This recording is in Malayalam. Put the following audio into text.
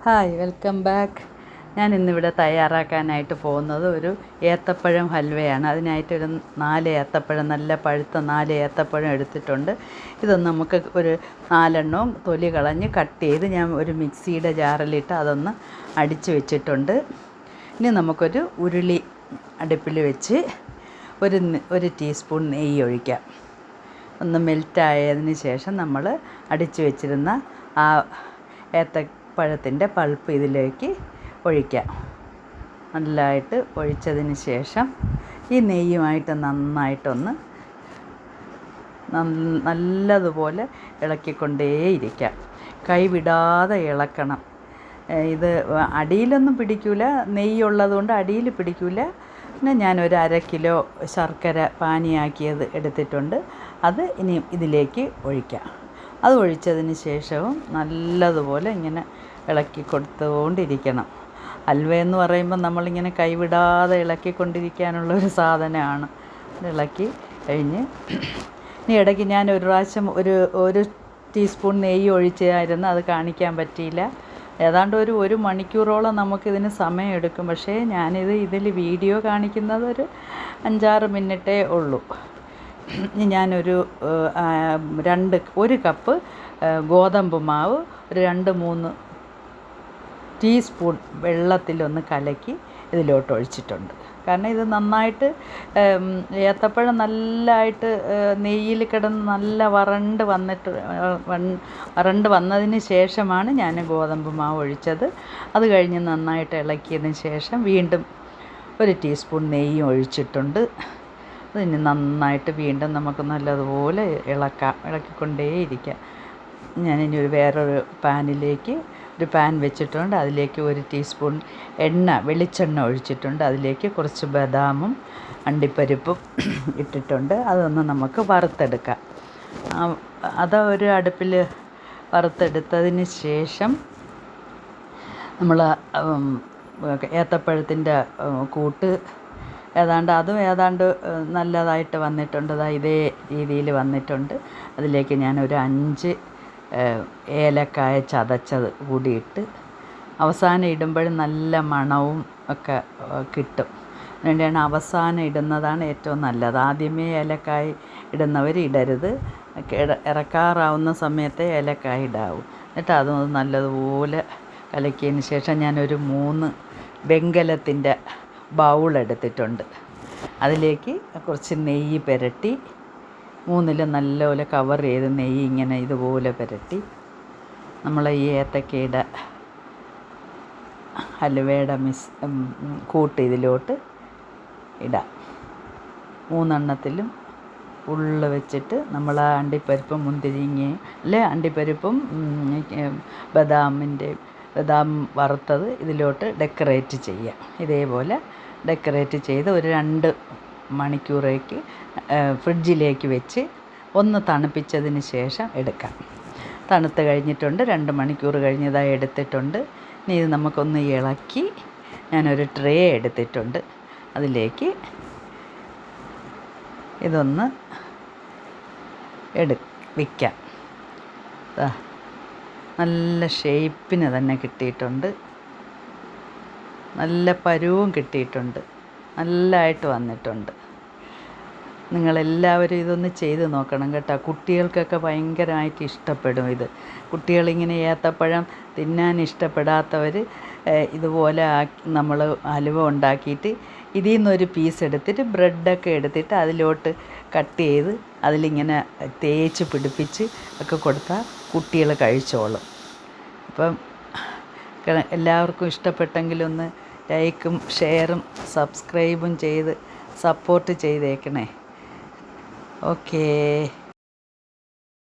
Hi, welcome back. ഞാൻ ഇന്നിവിടെ തയ്യാറാക്കാനായിട്ട് പോകുന്നത് ഒരു ഏത്തപ്പഴം ഹൽവയാണ്. അതിനായിട്ടൊരു 4 ഏത്തപ്പഴം, നല്ല പഴുത്ത 4 ഏത്തപ്പഴം എടുത്തിട്ടുണ്ട്. ഇതൊന്ന് നമുക്ക് ഒരു 4 തൊലി കളഞ്ഞ് കട്ട് ചെയ്ത് ഞാൻ ഒരു മിക്സിയുടെ ജാറിലിട്ട് അതൊന്ന് അടിച്ച് വെച്ചിട്ടുണ്ട്. ഇനി നമുക്കൊരു ഉരുളി അടുപ്പിൽ വെച്ച് ഒരു ടീസ്പൂൺ നെയ്യ് ഒഴിക്കാം. ഒന്ന് മെൽറ്റായതിന് ശേഷം നമ്മൾ അടിച്ച് വെച്ചിരുന്ന ആ ഏത്തപ്പഴത്തിൻ്റെ പൾപ്പ് ഇതിലേക്ക് ഒഴിക്കാം. നല്ലതായിട്ട് ഒഴിച്ചതിന് ശേഷം ഈ നെയ്യുമായിട്ട് നല്ലതുപോലെ ഇളക്കിക്കൊണ്ടേയിരിക്കാം. കൈ വിടാതെ ഇളക്കണം. ഇത് അടിയിലൊന്നും പിടിക്കില്ല, നെയ്യുള്ളത് കൊണ്ട് അടിയിൽ പിടിക്കില്ല. പിന്നെ ഞാനൊരു 1/2 കിലോ ശർക്കര പാനിയാക്കിയത് എടുത്തിട്ടുണ്ട്. അത് ഇനി ഇതിലേക്ക് ഒഴിക്കാം. അത് ഒഴിച്ചതിന് ശേഷവും നല്ലതുപോലെ ഇങ്ങനെ ഇളക്കി കൊടുത്തുകൊണ്ടിരിക്കണം. ഹൽവയെന്ന് പറയുമ്പോൾ നമ്മളിങ്ങനെ കൈവിടാതെ ഇളക്കിക്കൊണ്ടിരിക്കാനുള്ളൊരു സാധനമാണ്. ഇളക്കി കഴിഞ്ഞ് ഇനി ഇടയ്ക്ക് ഞാൻ ഒരു പ്രാവശ്യം ഒരു ടീസ്പൂൺ നെയ്യ് ഒഴിച്ചായിരുന്നു. അത് കാണിക്കാൻ പറ്റിയില്ല. ഏതാണ്ട് ഒരു മണിക്കൂറോളം നമുക്കിതിന് സമയമെടുക്കും. പക്ഷേ ഇതിൽ വീഡിയോ കാണിക്കുന്നത് ഒരു 5-6 മിനിറ്റേ ഉള്ളൂ. ഇനി ഞാനൊരു 1 കപ്പ് ഗോതമ്പ് മാവ് ഒരു 2-3 ടീസ്പൂൺ വെള്ളത്തിലൊന്ന് കലക്കി ഇതിലോട്ട് ഒഴിച്ചിട്ടുണ്ട്. കാരണം ഇത് നന്നായിട്ട് ഏത്തപ്പഴം നല്ലതായിട്ട് നെയ്യിൽ കിടന്ന് നല്ല വരണ്ട് വന്നതിന് ശേഷമാണ് ഞാൻ ഗോതമ്പ് മാവ് ഒഴിച്ചത്. അത് കഴിഞ്ഞ് നന്നായിട്ട് ഇളക്കിയതിന് ശേഷം വീണ്ടും ഒരു ടീസ്പൂൺ നെയ്യും ഒഴിച്ചിട്ടുണ്ട്. അതിന് നന്നായിട്ട് വീണ്ടും നമുക്ക് നല്ലതുപോലെ ഇളക്കിക്കൊണ്ടേയിരിക്കാം. ഞാനിനി വേറൊരു പാനിലേക്ക് ഒരു പാൻ വെച്ചിട്ടുണ്ട്. അതിലേക്ക് 1 ടീസ്പൂൺ വെളിച്ചെണ്ണ ഒഴിച്ചിട്ടുണ്ട്. അതിലേക്ക് കുറച്ച് ബദാമും അണ്ടിപ്പരിപ്പും ഇട്ടിട്ടുണ്ട്. അതൊന്ന് നമുക്ക് വറുത്തെടുക്കാം. അത് ഒരു അടുപ്പിൽ വറുത്തെടുത്തതിന് ശേഷം നമ്മൾ ഏത്തപ്പഴത്തിൻ്റെ കൂട്ട് ഏതാണ്ട് നല്ലതായിട്ട് വന്നിട്ടുണ്ട്. ഇതേ രീതിയിൽ വന്നിട്ടുണ്ട്. അതിലേക്ക് ഞാനൊരു 5 ഏലക്കായ ചതച്ചത് കൂടിയിട്ട് അവസാനം ഇടുമ്പോഴും നല്ല മണവും ഒക്കെ കിട്ടും. അതുകൊണ്ടാണ് അവസാനം ഇടുന്നതാണ് ഏറ്റവും നല്ലത്. ആദ്യമേ ഏലക്കായ ഇടുന്നവർ ഇടരുത്. ഇറക്കാറാവുന്ന സമയത്തെ ഏലക്കായ ഇടാവും. എന്നിട്ട് അതൊന്ന് നല്ലതുപോലെ കലക്കിയതിന് ശേഷം ഞാനൊരു 3 വെങ്കലത്തിൻ്റെ ബൗൾ എടുത്തിട്ടുണ്ട്. അതിലേക്ക് കുറച്ച് നെയ്യ് പുരട്ടി 3ലും നല്ലപോലെ കവർ ചെയ്ത് നെയ്യ് ഇങ്ങനെ ഇതുപോലെ പുരട്ടി നമ്മൾ ഈ ഏത്തക്കയുടെ ഹലുവയുടെ കൂട്ട് ഇതിലോട്ട് ഇടാം. 3 ഉള്ളു വെച്ചിട്ട് നമ്മൾ ആ അണ്ടിപ്പരിപ്പും മുന്തിരിങ്ങയും അണ്ടിപ്പരിപ്പും ബദാം വറുത്തത് ഇതിലോട്ട് ഡെക്കറേറ്റ് ചെയ്യാം. ഇതേപോലെ ഡെക്കറേറ്റ് ചെയ്ത് ഒരു 2 മണിക്കൂറേക്ക് ഫ്രിഡ്ജിലേക്ക് വെച്ച് ഒന്ന് തണുപ്പിച്ചതിന് ശേഷം എടുക്കാം. തണുത്ത് കഴിഞ്ഞിട്ടുണ്ട്. 2 മണിക്കൂർ കഴിഞ്ഞതായി എടുത്തിട്ടുണ്ട്. ഇനി ഇത് നമുക്കൊന്ന് ഇളക്കി ഞാനൊരു ട്രേ എടുത്തിട്ടുണ്ട്. അതിലേക്ക് ഇതൊന്ന് വയ്ക്കാം. നല്ല ഷേപ്പിന് തന്നെ കിട്ടിയിട്ടുണ്ട്. നല്ല പരുവും കിട്ടിയിട്ടുണ്ട്. നല്ലതായിട്ട് വന്നിട്ടുണ്ട്. നിങ്ങളെല്ലാവരും ഇതൊന്ന് ചെയ്ത് നോക്കണം കേട്ടോ. കുട്ടികൾക്കൊക്കെ ഭയങ്കരമായിട്ട് ഇഷ്ടപ്പെടും ഇത്. കുട്ടികളിങ്ങനെ ഏത്തപ്പഴം തിന്നാൻ ഇഷ്ടപ്പെടാത്തവർ ഇതുപോലെ നമ്മൾ ഹലുവ ഉണ്ടാക്കിയിട്ട് ഇതിൽ നിന്നൊരു പീസ് എടുത്തിട്ട് ബ്രെഡൊക്കെ എടുത്തിട്ട് അതിലോട്ട് കട്ട് ചെയ്ത് അതിലിങ്ങനെ തേച്ച് പിടിപ്പിച്ച് ഒക്കെ കൊടുത്താൽ കുട്ടികൾ കഴിച്ചോളും. അപ്പം എല്ലാവർക്കും ഇഷ്ടപ്പെട്ടെങ്കിലൊന്ന് ലൈക്കും ഷെയറും സബ്സ്ക്രൈബും ചെയ്ത് സപ്പോർട്ട് ചെയ്തേക്കണേ. ഓക്കേ.